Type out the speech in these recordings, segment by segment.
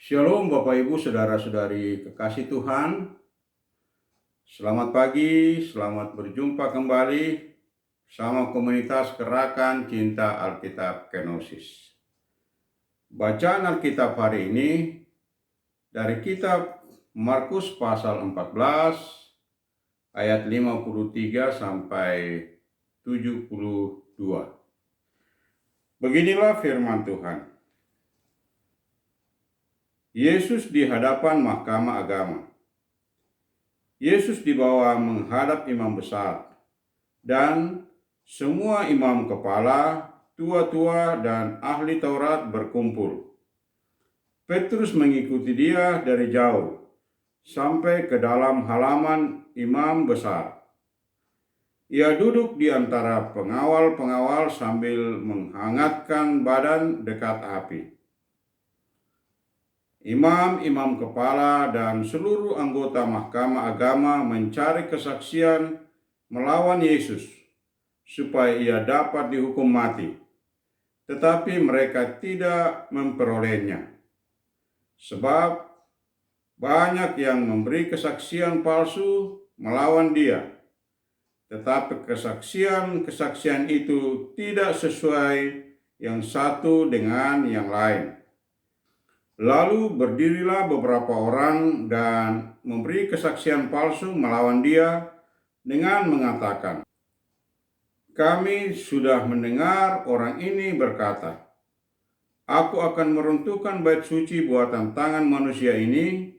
Shalom Bapak Ibu Saudara-saudari kekasih Tuhan. Selamat pagi, selamat berjumpa kembali bersama komunitas Gerakan Cinta Alkitab Kenosis. Bacaan Alkitab hari ini dari kitab Markus pasal 14 ayat 53 sampai 72. Beginilah firman Tuhan. Yesus di hadapan mahkamah agama. Yesus dibawa menghadap imam besar, dan semua imam kepala, tua-tua, dan ahli Taurat berkumpul. Petrus mengikuti dia dari jauh, sampai ke dalam halaman imam besar. Ia duduk di antara pengawal-pengawal sambil menghangatkan badan dekat api. Imam-imam kepala dan seluruh anggota mahkamah agama mencari kesaksian melawan Yesus supaya ia dapat dihukum mati. Tetapi mereka tidak memperolehnya. Sebab banyak yang memberi kesaksian palsu melawan dia. Tetapi kesaksian itu tidak sesuai yang satu dengan yang lain. Lalu berdirilah beberapa orang dan memberi kesaksian palsu melawan dia dengan mengatakan, "Kami sudah mendengar orang ini berkata, 'Aku akan meruntuhkan bait suci buatan tangan manusia ini,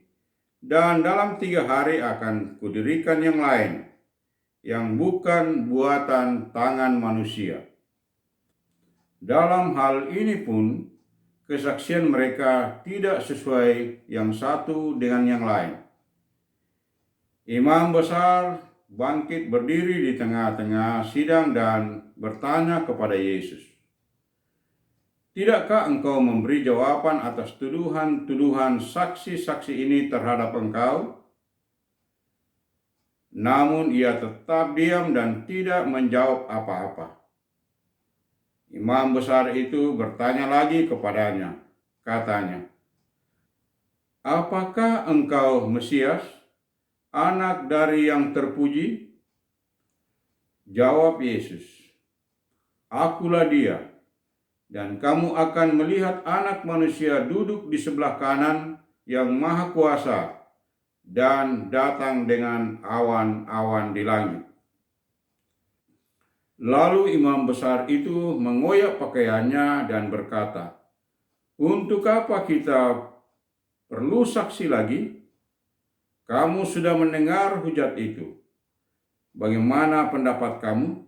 dan dalam 3 hari akan kudirikan yang lain, yang bukan buatan tangan manusia.' Dalam hal ini pun, kesaksian mereka tidak sesuai yang satu dengan yang lain." Imam besar bangkit berdiri di tengah-tengah sidang dan bertanya kepada Yesus, "Tidakkah engkau memberi jawaban atas tuduhan-tuduhan saksi-saksi ini terhadap engkau?" Namun ia tetap diam dan tidak menjawab apa-apa. Imam besar itu bertanya lagi kepadanya, katanya, "Apakah engkau Mesias, anak dari yang terpuji?" Jawab Yesus, "Akulah dia, dan kamu akan melihat Anak Manusia duduk di sebelah kanan yang Maha Kuasa dan datang dengan awan-awan di langit." Lalu imam besar itu mengoyak pakaiannya dan berkata, "Untuk apa kita perlu saksi lagi? Kamu sudah mendengar hujat itu. Bagaimana pendapat kamu?"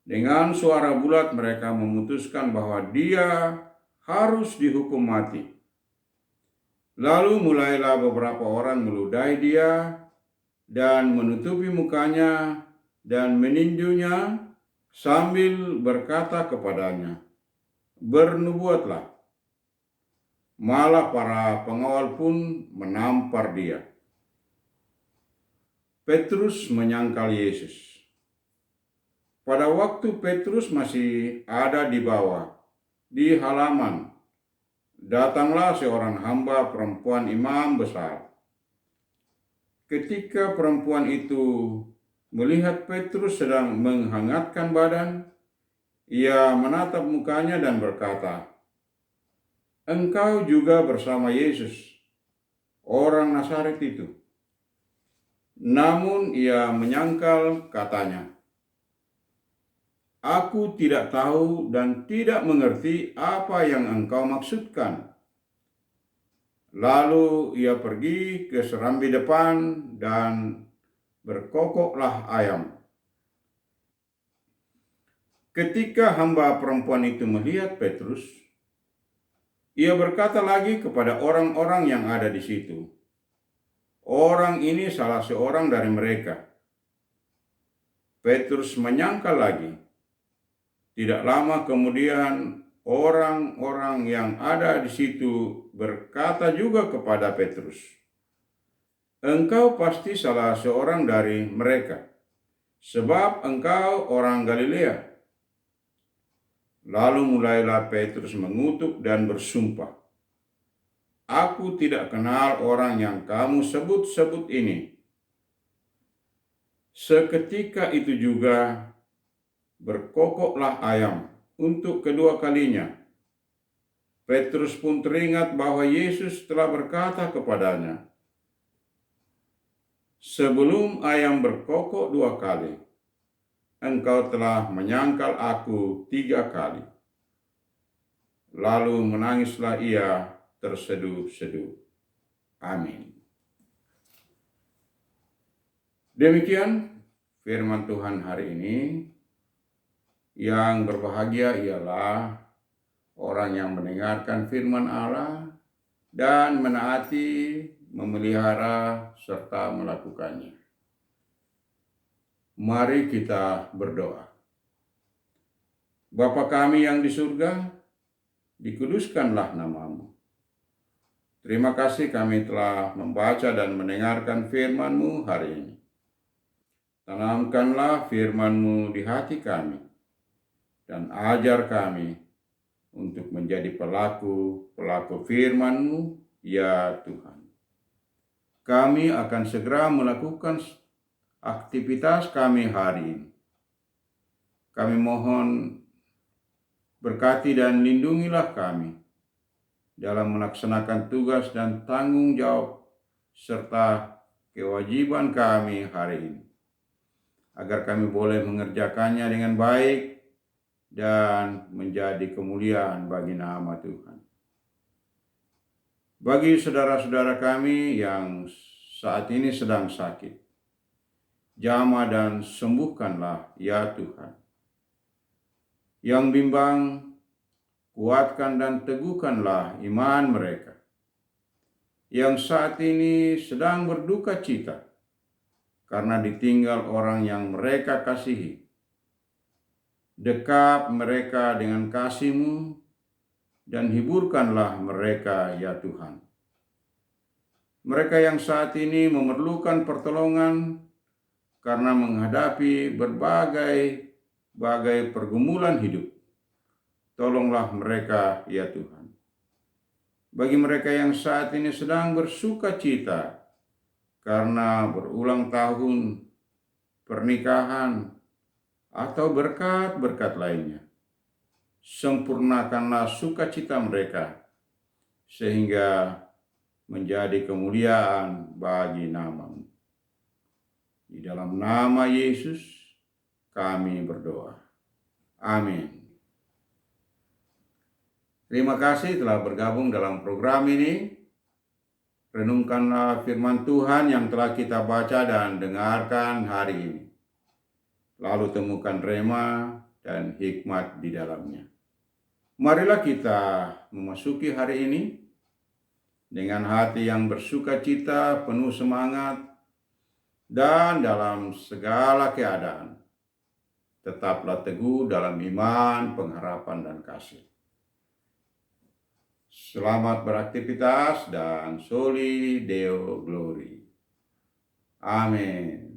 Dengan suara bulat mereka memutuskan bahwa dia harus dihukum mati. Lalu mulailah beberapa orang meludahi dia dan menutupi mukanya dan meninjunya sambil berkata kepadanya, "Bernubuatlah." Malah para pengawal pun menampar dia. Petrus menyangkal Yesus. Pada waktu Petrus masih ada di bawah, di halaman, datanglah seorang hamba perempuan imam besar. Ketika perempuan itu melihat Petrus sedang menghangatkan badan, ia menatap mukanya dan berkata, "Engkau juga bersama Yesus, orang Nazaret itu." Namun ia menyangkal, katanya, "Aku tidak tahu dan tidak mengerti apa yang engkau maksudkan." Lalu ia pergi ke serambi depan dan berkokoklah ayam. Ketika hamba perempuan itu melihat Petrus, ia berkata lagi kepada orang-orang yang ada di situ, "Orang ini salah seorang dari mereka." Petrus menyangkal lagi. Tidak lama kemudian orang-orang yang ada di situ berkata juga kepada Petrus, "Engkau pasti salah seorang dari mereka, sebab engkau orang Galilea." Lalu mulailah Petrus mengutuk dan bersumpah, Aku tidak kenal orang yang kamu sebut-sebut ini." Seketika itu juga berkokoklah ayam untuk kedua kalinya. Petrus pun teringat bahwa Yesus telah berkata kepadanya, "Sebelum ayam berkokok 2 kali, engkau telah menyangkal aku 3 kali." Lalu menangislah ia terseduh-seduh. Amin. Demikian firman Tuhan hari ini. Yang berbahagia ialah orang yang mendengarkan firman Allah dan menaati, memelihara, serta melakukannya. Mari kita berdoa. Bapa kami yang di surga, dikuduskanlah nama-Mu. Terima kasih kami telah membaca dan mendengarkan firman-Mu hari ini. Tanamkanlah firman-Mu di hati kami, dan ajar kami untuk menjadi pelaku firman-Mu, ya Tuhan. Kami akan segera melakukan aktivitas kami hari ini. Kami mohon berkati dan lindungilah kami dalam melaksanakan tugas dan tanggung jawab serta kewajiban kami hari ini, agar kami boleh mengerjakannya dengan baik dan menjadi kemuliaan bagi nama Tuhan. Bagi saudara-saudara kami yang saat ini sedang sakit, jamah dan sembuhkanlah ya Tuhan. Yang bimbang, kuatkan dan teguhkanlah iman mereka. Yang saat ini sedang berduka cita karena ditinggal orang yang mereka kasihi, dekap mereka dengan kasih-Mu dan hiburkanlah mereka ya Tuhan. Mereka yang saat ini memerlukan pertolongan karena menghadapi berbagai pergumulan hidup, tolonglah mereka ya Tuhan. Bagi mereka yang saat ini sedang bersuka cita karena berulang tahun pernikahan atau berkat-berkat lainnya, sempurnakanlah sukacita mereka sehingga menjadi kemuliaan bagi nama-Mu. Di dalam nama Yesus kami berdoa. Amin. Terima kasih telah bergabung dalam program ini. Renungkanlah firman Tuhan yang telah kita baca dan dengarkan hari ini. Lalu temukan rema dan hikmat di dalamnya. Marilah kita memasuki hari ini dengan hati yang bersuka cita, penuh semangat, dan dalam segala keadaan tetaplah teguh dalam iman, pengharapan, dan kasih. Selamat beraktivitas dan soli Deo Glory. Amin.